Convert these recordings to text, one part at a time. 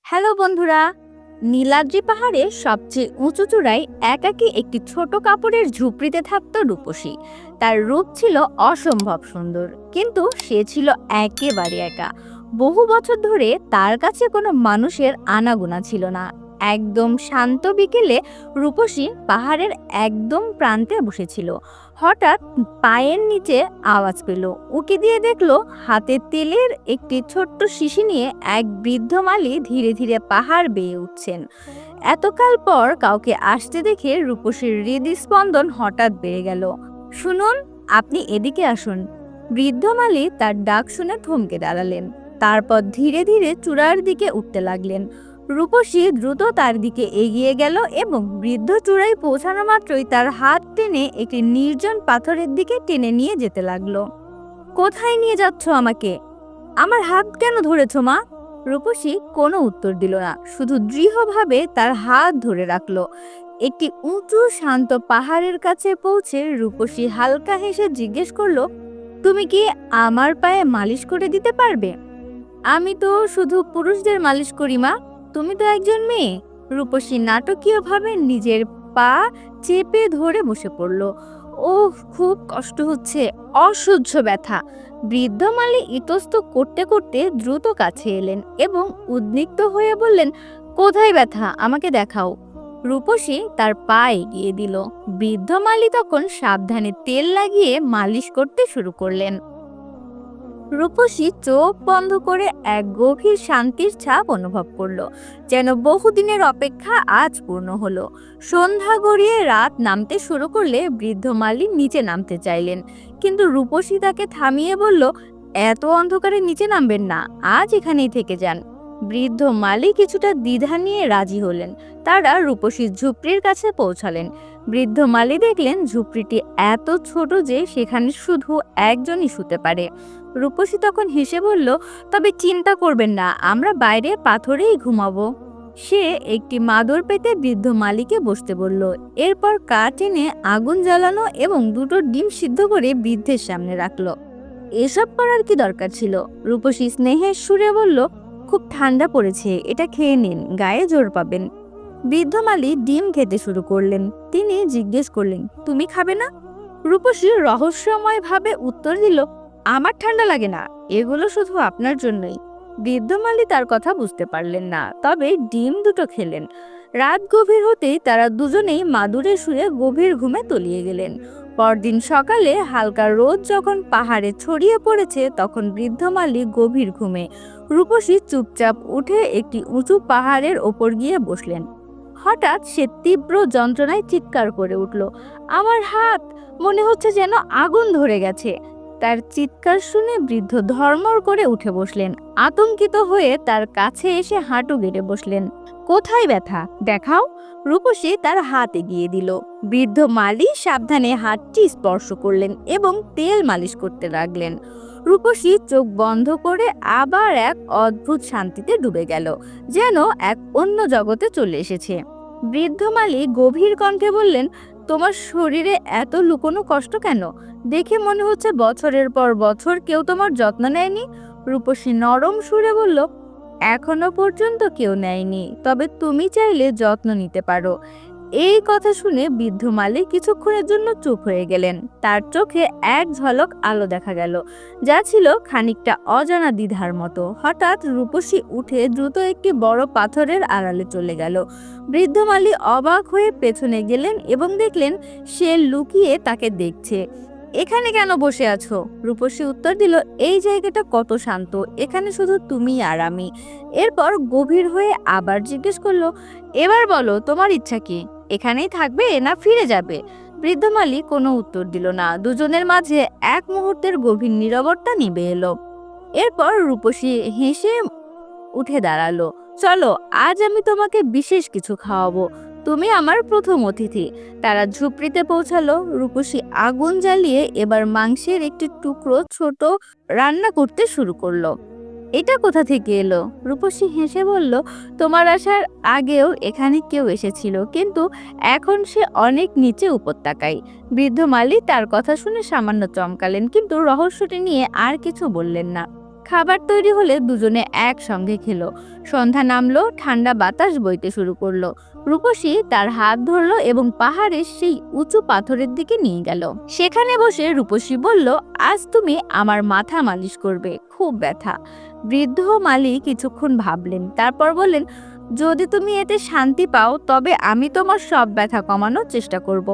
Hello বন্ধুরা, নীলাদ্রি পাহাড়ে সবচেয়ে উঁচু চূড়ায় একাকী একটি ছোট কাপড়ের ঝুপড়িতে থাকত রূপসী। তার রূপ ছিল অসম্ভব সুন্দর, কিন্তু সে ছিল একেবারে একা। বহু বছর ধরে তার কাছে কোনো মানুষের আনাগোনা ছিল না। একদম শান্ত বিকেলে রূপসী পাহাড়ের একদম প্রান্তে বসেছিল। হঠাৎ পায়ের নিচে আওয়াজ পেল। উকি দিয়ে দেখলো হাতে তেলের একটি ছোট্ট শিশি নিয়ে এক বৃদ্ধ মালি ধীরে ধীরে পাহাড় বেয়ে উঠছেন। এতকাল পর কাউকে আসতে দেখে রূপসীর হৃদস্পন্দন হঠাৎ বেড়ে গেল। শুনুন, আপনি এদিকে আসুন। বৃদ্ধ মালি তার ডাক শুনে থমকে দাঁড়ালেন। তারপর ধীরে ধীরে চূড়ার দিকে উঠতে লাগলেন। রূপসী দ্রুত তার দিকে এগিয়ে গেল এবং বৃদ্ধ চূড়ায় পৌঁছানো মাত্রই তার হাত টেনে একটি নির্জন পাথরের দিকে টেনে নিয়ে যেতে লাগলো। কোথায় নিয়ে যাচ্ছ আমাকে? আমার হাত কেন ধরেছ মা? রূপসী কোনো উত্তর দিল না, শুধু দৃঢ়ভাবে তার হাত ধরে রাখলো। একটি উঁচু শান্ত পাহাড়ের কাছে পৌঁছে রূপসী হালকা হেসে জিজ্ঞেস করলো, তুমি কি আমার পায়ে মালিশ করে দিতে পারবে? আমি তো শুধু পুরুষদের মালিশ করি মা, তুমি তো একজন মেয়ে। রূপসী নাটকীয়ভাবে নিজের পা চেপে ধরে বসে পড়ল। ওহ, খুব কষ্ট হচ্ছে, অসহ্য ব্যথা। বৃদ্ধ মালি ইতস্ত করতে করতে দ্রুত কাছে এলেন এবং উদ্বিগ্ন হয়ে বললেন, কোথায় ব্যথা, আমাকে দেখাও। রূপসী তার পা এগিয়ে দিল। বৃদ্ধ মালি তখন সাবধানে তেল লাগিয়ে মালিশ করতে শুরু করলেন। রূপসী চোখ বন্ধ করে এক গভীর শান্তির ছাপ অনুভব করলো, যেন বহুদিনের অপেক্ষা আজ পূর্ণ হলো। সন্ধ্যা গড়িয়ে রাত নামতে শুরু করলে বৃদ্ধ মালি নিচে নামতে চাইলেন, কিন্তু রূপসী তাকে থামিয়ে বলল, এত অন্ধকারে নিচে নামবেন না, আজ এখানেই থেকে যান। বৃদ্ধ মালি কিছুটা দ্বিধা নিয়ে রাজি হলেন। তারা রূপসীর ঝুপড়ির কাছে পৌঁছালেন। বৃদ্ধ মালি দেখলেন ঝুপড়িটি এত ছোট যে সেখানে শুধু একজনই শুতে পারে। রূপসী তখন হেসে বলল, তবে চিন্তা করবেন না, আমরা বাইরে পাথরেই ঘুমাবো। সে একটি মাদুর পেতে বৃদ্ধ মালিকে বসতে বলল। এরপর কাঠ এনে আগুন জ্বালানো এবং দুটো ডিম সিদ্ধ করে বৃদ্ধের সামনে রাখলো। এসব করার কি দরকার ছিল? রূপসী স্নেহের সুরে বলল, খুব ঠান্ডা পড়েছে, এটা খেয়ে নিন, গায়ে জোর পাবেন। বৃদ্ধ মালি ডিম খেতে শুরু করলেন। তিনি জিজ্ঞেস করলেন, তুমি খাবে না? রূপসী রহস্যময় ভাবে উত্তর দিল, আমার ঠান্ডা লাগে না, এগুলো শুধু আপনার জন্যই। বৃদ্ধ মালি তার কথা বুঝতে পারলেন না, তবে ডিম দুটো খেলেন। রাত গভীর হতেই তারা দুজনেই মাদুরে শুয়ে গভীর ঘুমে তলিয়ে গেলেন। পরদিন সকালে হালকা রোদ যখন পাহাড়ে ছড়িয়ে পড়েছে, তখন বৃদ্ধ মালি গভীর ঘুমে। রূপসী চুপচাপ উঠে একটি উঁচু পাহাড়ের ওপর গিয়ে বসলেন। হঠাৎ সে তীব্র যন্ত্রণায় চিৎকার করে উঠল, আমার হাত, মনে হচ্ছে যেন আগুন ধরে গেছে। তার চিৎকার শুনে বৃদ্ধ ধর্মর করে উঠে বসলেন। আতঙ্কিত হয়ে তার কাছে এসে হাঁটু গেড়ে বসলেন। কোথায় ব্যথা, দেখাও। রূপসী তার হাত এগিয়ে দিল। বৃদ্ধ মালি সাবধানে হাতটি স্পর্শ করলেন এবং তেল মালিশ করতে লাগলেন। রূপসী চোখ বন্ধ করে আবার এক অদ্ভুত শান্তিতে ডুবে গেল, যেন এক অন্য জগতে চলে এসেছে। বৃদ্ধ মালি গভীর কণ্ঠে বললেন, তোমার শরীরে এত লুকোনো কষ্ট কেন? দেখে মনে হচ্ছে বছরের পর বছর কেউ তোমার যত্ন নেয়নি। রূপসী নরম সুরে বলল, এখনো পর্যন্ত কেউ নেয়নি, তবে তুমি চাইলে যত্ন নিতে পারো। এই কথা শুনে বৃদ্ধ মালিক কিছুক্ষণের জন্য চুপ হয়ে গেলেন। তার চোখে এক ঝলক আলো দেখা গেল, যা ছিল খানিকটা অজানা দ্বিধার মতো। হঠাৎ রূপসী উঠে দ্রুত একটি বড় পাথরের আড়ালে চলে গেল। বৃদ্ধ মালি অবাক হয়ে পেছনে গেলেন এবং দেখলেন সে লুকিয়ে তাকে দেখছে। এখানে কেন বসে আছো? রূপসী উত্তর দিল, এই জায়গাটা কত শান্ত, এখানে শুধু তুমি আর আমি। এরপর গভীর হয়ে আবার জিজ্ঞেস করলো, এবার বলো তোমার ইচ্ছা কি, এখানেই থাকবে না ফিরে যাবে? বৃদ্ধ মালি কোনো উত্তর দিল না। দুজনের মাঝে এক মুহূর্তের গভীর নীরবতা নিভে এলো। এরপর রূপসী হেসে উঠে দাঁড়ালো, চলো, আজ আমি তোমাকে বিশেষ কিছু খাওয়াবো, তুমি আমার প্রথম অতিথি। তারা ঝুপড়িতে পৌঁছালো। রূপসী আগুন জ্বালিয়ে এবার মাংসের একটি টুকরো ছোট রান্না করতে শুরু করলো। এটা কোথা থেকে এলো? রূপসী হেসে বলল, তোমার আসার আগেও এখানে কেউ এসেছিল, কিন্তু এখন সে অনেক নিচে উপত্যকায়। বৃদ্ধ মালি তার কথা শুনে সামান্য চমকালেন, কিন্তু রহস্যটি নিয়ে আর কিছু বললেন না। খাবার তৈরি হলে দুজনে একসঙ্গে খেলো। সন্ধ্যা নামলো, ঠান্ডা বাতাস বইতে শুরু করলো। রূপসী তার হাত ধরলো এবং পাহাড়ের সেই উঁচু পাথরের দিকে নিয়ে গেল। সেখানে বসে রূপসী বলল, আজ তুমি আমার মাথা মালিশ করবে, খুব ব্যথা। বৃদ্ধ মালি কিছুক্ষণ ভাবলেন, তারপর বললেন, যদি তুমি এতে শান্তি পাও তবে আমি তোমার সব ব্যথা কমানোর চেষ্টা করব।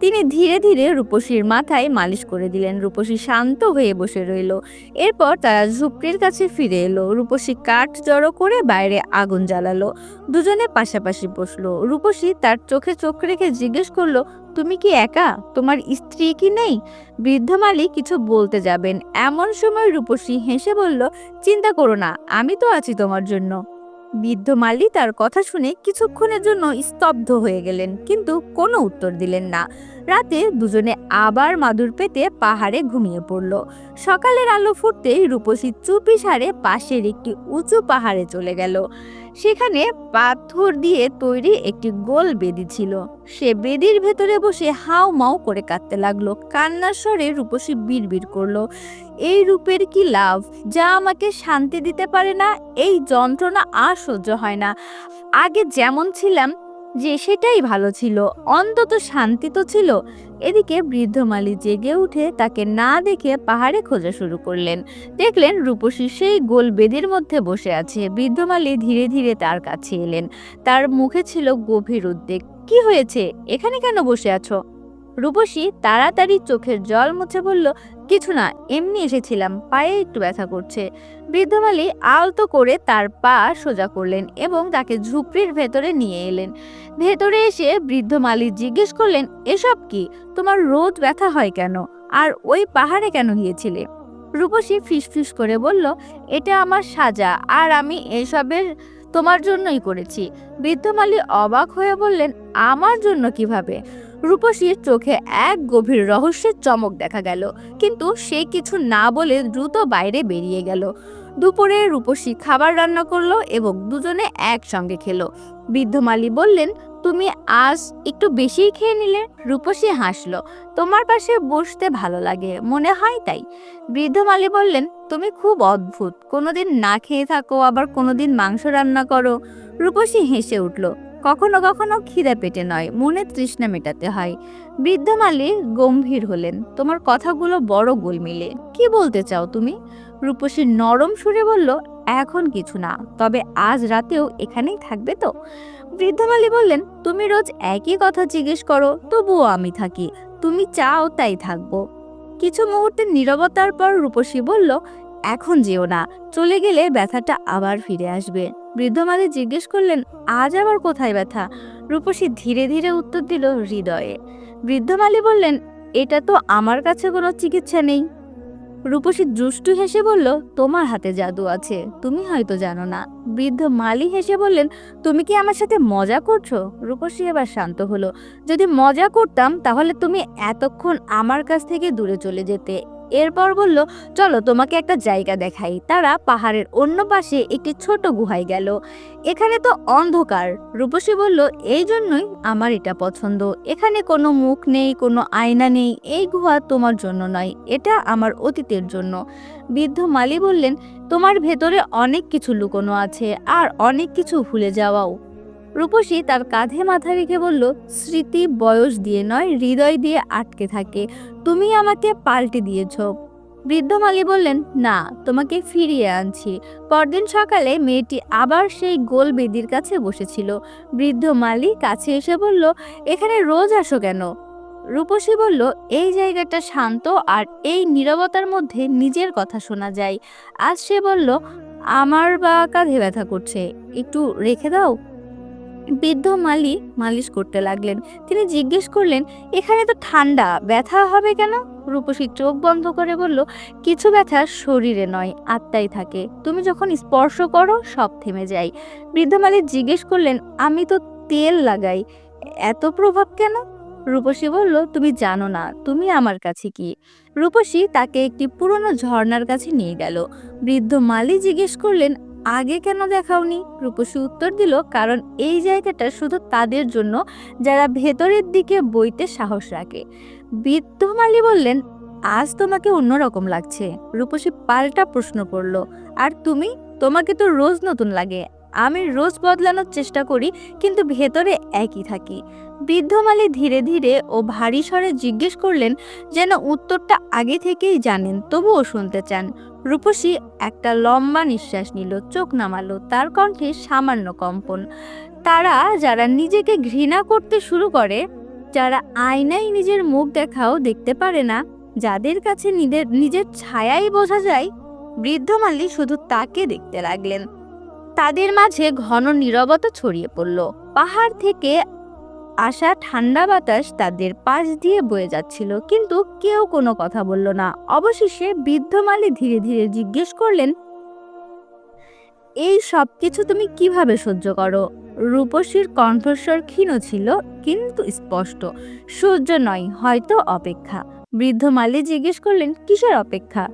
তিনি ধীরে ধীরে রূপসীর মাথায় মালিশ করে দিলেন। রূপসী শান্ত হয়ে বসে রইল। এরপর তারা ঝুপড়ির কাছে ফিরে এলো। রূপসী কাঠ জড়ো করে বাইরে আগুন জ্বালালো। দুজনে পাশাপাশি বসলো। রূপসী তার চোখে চোখ রেখে জিজ্ঞেস করলো, তুমি কি একা? তোমার স্ত্রী কি নেই? বৃদ্ধ মালি কিছু বলতে যাবেন, এমন সময় রূপসী হেসে বলল, চিন্তা করো না, আমি তো আছি তোমার জন্য। বৃদ্ধ মালি তার কথা শুনে কিছুক্ষণের জন্য স্তব্ধ হয়ে গেলেন, কিন্তু কোনো উত্তর দিলেন না। রাতে দুজনে আবার মাদুর পেতে পাহাড়ে ঘুমিয়ে পড়ল। সকালের আলো ফুটতেই রূপসী চুপি সারে পাশের একটি উঁচু পাহাড়ে চলে গেল। সেখানে পাথর দিয়ে তৈরি একটি গোল বেদি ছিল। সে বেদির ভেতরে বসে হাউ মাউ করে কাঁদতে লাগলো। কান্নার স্বরে রূপসী বিড়বিড় করলো, এই রূপের কি লাভ, যা আমাকে শান্তি দিতে পারে না। এই যন্ত্রণা আর সহ্য হয় না। আগে যেমন ছিলাম যে সেটাই ভালো ছিল, অন্তত শান্তি তো ছিল। এদিকে বৃদ্ধ মালি জেগে উঠে তাকে না দেখে পাহাড়ে খোঁজা শুরু করলেন। দেখলেন রূপসী সেই গোল বেদির মধ্যে বসে আছে। বৃদ্ধ মালি ধীরে ধীরে তার কাছে এলেন। তার মুখে ছিল গভীর উদ্বেগ। কি হয়েছে? এখানে কেন বসে আছো? রূপসী তাড়াতাড়ি চোখের জল মুছে বলল, কিছু না, এমনি এসেছিলাম, পায়ে একটু ব্যথা করছে। বৃদ্ধ মালি আলতো করে তার পা সোজা করলেন এবং তাকে ঝুপড়ির ভেতরে নিয়ে এলেন। ভেতরে এসে বৃদ্ধ মালি জিজ্ঞেস করলেন, এসব কি? তোমার রোজ ব্যথা হয় কেন? আর ওই পাহাড়ে কেন গিয়েছিলে? রূপসী ফিসফিস করে বলল, এটা আমার সাজা, আর আমি এসবের তোমার জন্যই করেছি। বৃদ্ধ মালি অবাক হয়ে বললেন, আমার জন্য কিভাবে? রূপসীর চোখে এক গভীর রহস্যের চমক দেখা গেল, কিন্তু সে কিছু না বলে দ্রুত বাইরে বেরিয়ে গেল। দুপুরে রূপসী খাবার রান্না করলো এবং দুজনে একসঙ্গে খেলো। বৃদ্ধ মালি বললেন, তুমি আজ একটু বেশিই খেয়ে নিলে। রূপসী হাসলো, তোমার পাশে বসতে ভালো লাগে মনে হয় তাই। বৃদ্ধ মালি বললেন, তুমি খুব অদ্ভুত, কোনোদিন না খেয়ে থাকো, আবার কোনোদিন মাংস রান্না করো। রূপসী হেসে উঠল, কখনো কখনো খিদে পেটে নয়, মনে তৃষ্ণা মেটাতে হয়। বৃদ্ধ মালি গম্ভীর হলেন, তোমার কথাগুলো বড় গোলমেলে, কি বলতে চাও তুমি? রূপসী নরম সুরে বলল, এখন কিছু না, তবে আজ রাতেও এখানেই থাকবে তো? বৃদ্ধ মালি বললেন, তুমি রোজ একই কথা জিজ্ঞেস করো, তবুও আমি থাকি, তুমি চাও তাই থাকবো। কিছু মুহূর্তের নীরবতার পর রূপসী বলল, এখন যেও না, চলে গেলে ব্যথাটা আবার ফিরে আসবে। বৃদ্ধ মালি জিজ্ঞেস করলেন, আজ আবার কোথায় ব্যথা? রূপসী ধীরে ধীরে উত্তর দিল, হৃদয়ে। বৃদ্ধ মালি বললেন, এটা তো আমার কাছে কোনো চিকিৎসা নেই। রূপসী দুষ্টু হেসে বলল, তোমার হাতে জাদু আছে, তুমি হয়তো জানো না। বৃদ্ধ মালি হেসে বললেন, তুমি কি আমার সাথে মজা করছো? রূপসী এবার শান্ত হলো, যদি মজা করতাম তাহলে তুমি এতক্ষণ আমার কাছ থেকে দূরে চলে যেতে। এরপর বলল, চলো তোমাকে একটা জায়গা দেখাই। তারা পাহাড়ের অন্য পাশে একটি ছোট গুহায় গেল। এখানে তো অন্ধকার। রূপসী বলল, এই জন্যই আমার এটা পছন্দ, এখানে কোনো মুখ নেই, কোনো আয়না নেই। এই গুহা তোমার জন্য নয়, এটা আমার অতীতের জন্য। বৃদ্ধ মালি বললেন, তোমার ভেতরে অনেক কিছু লুকোনো আছে, আর অনেক কিছু ভুলে যাওয়াও। রূপসী তার কাঁধে মাথা রেখে বলল, স্মৃতি বয়স দিয়ে নয়, হৃদয় দিয়ে আটকে থাকে, তুমি আমাকে পাল্টে দিয়েছ। বৃদ্ধ মালি বললেন, না, তোমাকে ফিরিয়ে আনছি। পরদিন সকালে মেয়েটি আবার সেই গোল বেদির কাছে বসেছিল। বৃদ্ধ মালি কাছে এসে বলল, এখানে রোজ আসো কেন? রূপসী বলল, এই জায়গাটা শান্ত, আর এই নীরবতার মধ্যে নিজের কথা শোনা যায়। আজ সে বলল, আমার বা কাঁধে ব্যথা করছে, একটু রেখে দাও। বৃদ্ধ মালি মালিশ করতে লাগলেন। তিনি জিজ্ঞেস করলেন, এখানে তো ঠান্ডা, ব্যথা হবে কেন? রূপসী চোখ বন্ধ করে বলল, কিছু ব্যথা শরীরে নয়, আত্মায় থাকে, তুমি যখন স্পর্শ করো সব থেমে যায়। বৃদ্ধ মালি জিজ্ঞেস করলেন, আমি তো তেল লাগাই, এত প্রভাব কেন? রূপসী বলল, তুমি জানো না তুমি আমার কাছে কি। রূপসী তাকে একটি পুরনো ঝর্ণার কাছে নিয়ে গেল। বৃদ্ধ মালি জিজ্ঞেস করলেন, আগে কেন দেখাওনি? রূপসী উত্তর দিল, কারণ এই জায়গাটা শুধু তাদের জন্য যারা ভেতরের দিকে বইতে সাহস রাখে। বৃদ্ধ মালি বললেন, আজ তোমাকে অন্যরকম লাগছে। রূপসী পাল্টা প্রশ্ন করল। আর তুমি? তোমাকে তো রোজ নতুন লাগে। আমি রোজ বদলানোর চেষ্টা করি, কিন্তু ভেতরে একই থাকি। বৃদ্ধ মালি ধীরে ধীরে ও ভারী স্বরে জিজ্ঞেস করলেন, যেন উত্তরটা আগে থেকেই জানেন তবুও শুনতে চান। রূপসী একটা লম্বা নিঃশ্বাস নিল, চোখ নামালো, তার কণ্ঠে সামান্য কম্পন। তারা যারা নিজেকে ঘৃণা করতে শুরু করে, যারা আয়নায় নিজের মুখ দেখাও দেখতে পারে না, যাদের কাছে নিজের নিজের ছায়াই বোঝা যায়, বৃদ্ধ মালি শুধু তাকে দেখতে লাগলেন। তাদের মাঝে ঘন নীরবতা ছড়িয়ে পড়ল। পাহাড় থেকে আসা ঠান্ডা বাতাস তাদের পাশ দিয়ে বয়ে যাচ্ছিল, কিন্তু কেউ কোনো কথা বলল না। অবশেষে বৃদ্ধ মালি ধীরে ধীরে জিজ্ঞেস করলেন, এই সব কিছু তুমি কিভাবে সহ্য করো? রূপসীর কণ্ঠস্বর ক্ষীণ ছিল, কিন্তু স্পষ্ট। সহ্য নয়, হয়তো অপেক্ষা। বৃদ্ধ মালি জিজ্ঞেস করলেন, কিসের অপেক্ষা?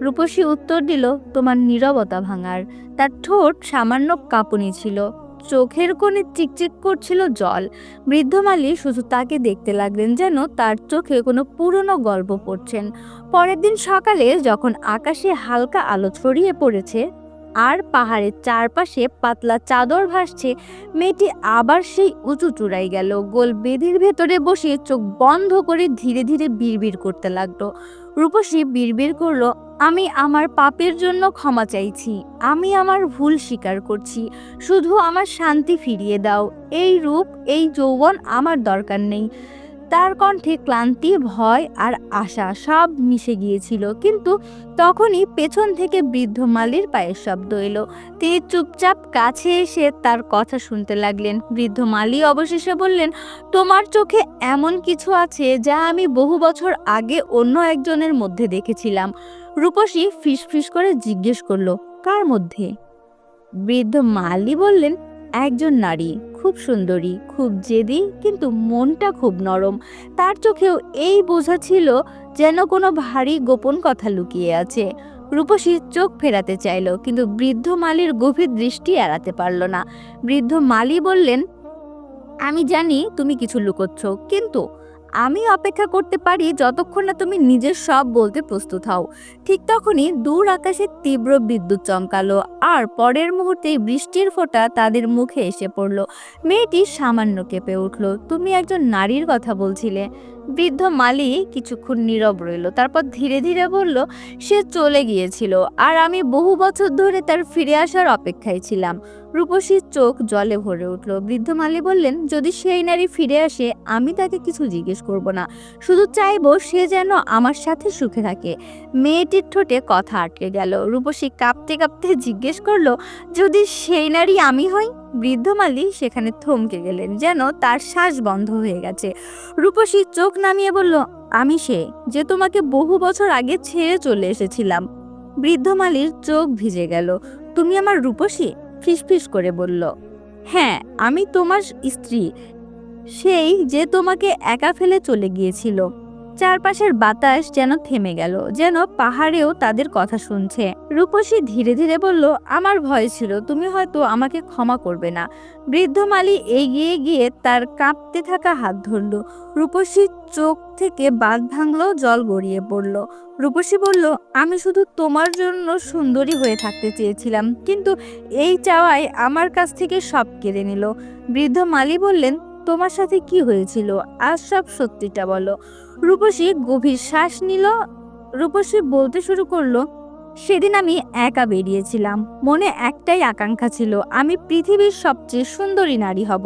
রূপসী উত্তর দিল, তোমার নীরবতা ভাঙার। তার ঠোঁট সামান্য কাঁপুনি ছিল, চোখের কোণে চিকচিক করছিল জল। বৃদ্ধ মালি শুধু তাকে দেখতে লাগলেন, যেন তার চোখে কোনো পুরনো গল্প পড়ছেন। পরের দিন সকালে যখন আকাশে হালকা আলো ছড়িয়ে পড়েছে আর পাহাড়ের চারপাশে পাতলা চাদর ভাসছে, মেয়েটি আবার সেই উঁচু চূড়ায় গেল। গোল বেদির ভেতরে বসে চোখ বন্ধ করে ধীরে ধীরে বিড়বিড় করতে লাগলো। রূপসী বিড়বিড় করলো, আমি আমার পাপের জন্য ক্ষমা চাইছি। আমি আমার ভুল স্বীকার করছি। শুধু আমার শান্তি ফিরিয়ে দাও। এই রূপ, এই যৌবন আমার দরকার নেই। তার কণ্ঠে ক্লান্তি, ভয় আর আশা সব মিশে গিয়েছিল। কিন্তু তখনই পেছন থেকে বৃদ্ধ মালির পায়ের শব্দ এলো। তিনি চুপচাপ কাছে এসে তার কথা শুনতে লাগলেন। বৃদ্ধ মালি অবশেষে বললেন, তোমার চোখে এমন কিছু আছে যা আমি বহু বছর আগে অন্য একজনের মধ্যে দেখেছিলাম। রূপসী ফিসফিস করে জিজ্ঞেস করলো, কার মধ্যে? বৃদ্ধ মালি বললেন, একজন নারী, খুব সুন্দরী, খুব জেদি, কিন্তু মনটা খুব নরম। তার চোখেও এই বোঝা ছিল যেন কোনো ভারী গোপন কথা লুকিয়ে আছে। রূপসী চোখ ফেরাতে চাইল, কিন্তু বৃদ্ধ মালির গভীর দৃষ্টি এড়াতে পারল না। বৃদ্ধ মালি বললেন, আমি জানি তুমি কিছু লুকোচ্ছ, কিন্তু আমি অপেক্ষা করতে পারি যতক্ষণ না তুমি নিজের সব বলতে প্রস্তুত হও। ঠিক তখনই দূর আকাশে তীব্র বিদ্যুৎ চমকালো, আর পরের মুহূর্তেই বৃষ্টির ফোঁটা তাদের মুখে এসে পড়ল। মেয়েটি সামান্য কেঁপে উঠল। তুমি একজন নারীর কথা বলছিলে। বৃদ্ধ মালি কিছুক্ষণ নীরব রইল, তারপর ধীরে ধীরে বলল, সে চলে গিয়েছিল, আর আমি বহু বছর ধরে তার ফিরে আসার অপেক্ষায় ছিলাম। রূপসীর চোখ জলে ভরে উঠল। বৃদ্ধ মালি বললেন, যদি সেই নারী ফিরে আসে, আমি তাকে কিছু জিজ্ঞেস করব না, শুধু চাইবো সে যেন আমার সাথে সুখে থাকে। মেয়েটির ঠোঁটে কথা আটকে গেল। রূপসী কাঁপতে কাঁপতে জিজ্ঞেস করলো, যদি সেই নারী আমি হই? বৃদ্ধ মালি সেখানে থমকে গেলেন, যেন তার শ্বাস বন্ধ হয়ে গেছে। রূপসী চোখ নামিয়ে বলল, আমি সে, যে তোমাকে বহু বছর আগে ছেড়ে চলে এসেছিলাম। বৃদ্ধ মালির চোখ ভিজে গেল। তুমি আমার রূপসী? ফিসফিস করে বলল, হ্যাঁ, আমি তোমার স্ত্রী, সেই যে তোমাকে একা ফেলে চলে গিয়েছিল। চারপাশের বাতাস যেন থেমে গেল, যেন পাহাড়েও তাদের কথা শুনছে। রূপসী ধীরে ধীরে বলল, আমার ভয় ছিল তুমি হয়তো আমাকে ক্ষমা করবে না। বৃদ্ধ মালি এগিয়ে গিয়ে তার কাঁপতে থাকা হাত ধরল। রূপসীর চোখ থেকে বাঁধ ভাঙল, জল গড়িয়ে পড়ল। রূপসী বলল, আমি শুধু তোমার জন্য সুন্দরী হয়ে থাকতে চেয়েছিলাম, কিন্তু এই চাওয়াই আমার কাছ থেকে সব কেড়ে নিল। বৃদ্ধ মালি বললেন, তোমার সাথে কি হয়েছিল? আজ সব সত্যিটা বলো। রূপসী গভীর শ্বাস নিল। রূপসী বলতে শুরু করলো, সেদিন আমি একা বেরিয়েছিলাম। মনে একটাই আকাঙ্ক্ষা ছিল, আমি পৃথিবীর সবচেয়ে সুন্দরী নারী হব।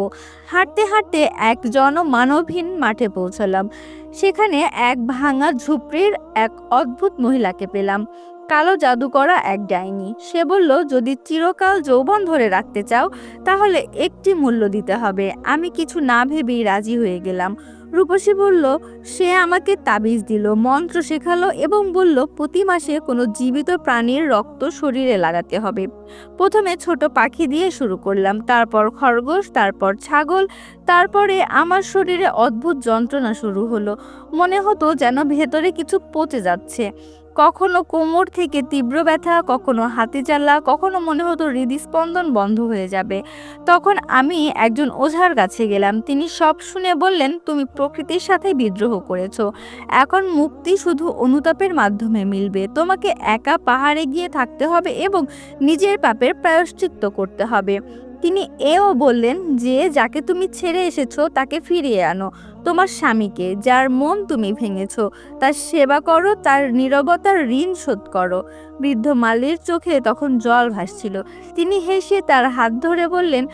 হাঁটতে হাঁটতে এক জনমানবহীন মাঠে পৌঁছলাম। সেখানে এক ভাঙা ঝুপড়ির এক অদ্ভুত মহিলাকে পেলাম, কালো জাদু করা এক ডাইনি। সে বলল, যদি চিরকাল যৌবন ধরে রাখতে চাও, তাহলে একটি মূল্য দিতে হবে। আমি কিছু না ভেবেই রাজি হয়ে গেলাম। রূপসী বলল, সে আমাকে তাবিজ দিল, মন্ত্র শেখালো এবং বলল, প্রতি মাসে কোনো জীবিত প্রাণীর রক্ত শরীরে লাগাতে হবে। প্রথমে ছোট পাখি দিয়ে শুরু করলাম, তারপর খরগোশ, তারপর ছাগল। তারপরে আমার শরীরে অদ্ভুত যন্ত্রণা শুরু হলো। মনে হতো যেন ভেতরে কিছু পচে যাচ্ছে। কখনো কোমর থেকে তীব্র ব্যথা, কখনো হাতে জ্বালা, কখনো মনে হতো হৃদস্পন্দন বন্ধ হয়ে যাবে। তখন আমি একজন ওঝার কাছে গেলাম। তিনি সব শুনে বললেন, তুমি প্রকৃতির সাথে বিদ্রোহ করেছো। এখন মুক্তি শুধু অনুতাপের মাধ্যমে মিলবে। তোমাকে একা পাহাড়ে গিয়ে থাকতে হবে এবং নিজের পাপের প্রায়শ্চিত্ত করতে হবে। তিনি এও বললেন যে যাকে তুমি ছেড়ে এসেছো তাকে ফিরিয়ে আনো, তোমার স্বামীকে, যার মন তুমি ভেঙেছো, তার সেবা করো, তার নীরবতার ঋণ শোধ করো। বৃদ্ধ মালির চোখে তখন জল ভাসছিল। তিনি হেসে তার হাত ধরে বললেন,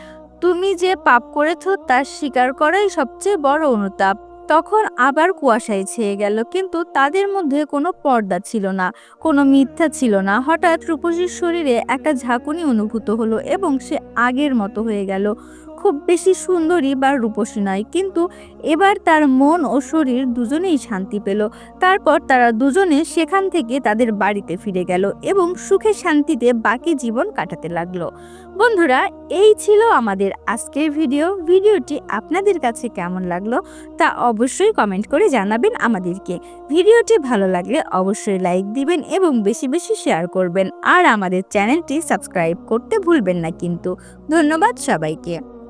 তুমি যে পাপ করেছো তা স্বীকার করাই সবচেয়ে বড় অনুতাপ। তখন আবার কুয়াশায় ছেয়ে গেল, কিন্তু তাদের মধ্যে কোনো পর্দা ছিল না, কোনো মিথ্যা ছিল না। হঠাৎ রূপসীর শরীরে একটা ঝাঁকুনি অনুভূত হলো এবং সে আগের মতো হয়ে গেল। খুব বেশি সুন্দরী বা রূপসী নয়, কিন্তু এবার তার মন ও শরীর দুজনেই শান্তি পেল। তারপর তারা দুজনে সেখান থেকে তাদের বাড়িতে ফিরে গেল এবং সুখে শান্তিতে বাকি জীবন কাটাতে লাগলো। বন্ধুরা, এই ছিল আমাদের আজকের ভিডিওটি আপনাদের কাছে কেমন লাগলো তা অবশ্যই কমেন্ট করে জানাবেন আমাদেরকে। ভিডিওটি ভালো লাগলে অবশ্যই লাইক দিবেন এবং বেশি বেশি শেয়ার করবেন, আর আমাদের চ্যানেলটি সাবস্ক্রাইব করতে ভুলবেন না কিন্তু। ধন্যবাদ সবাইকে।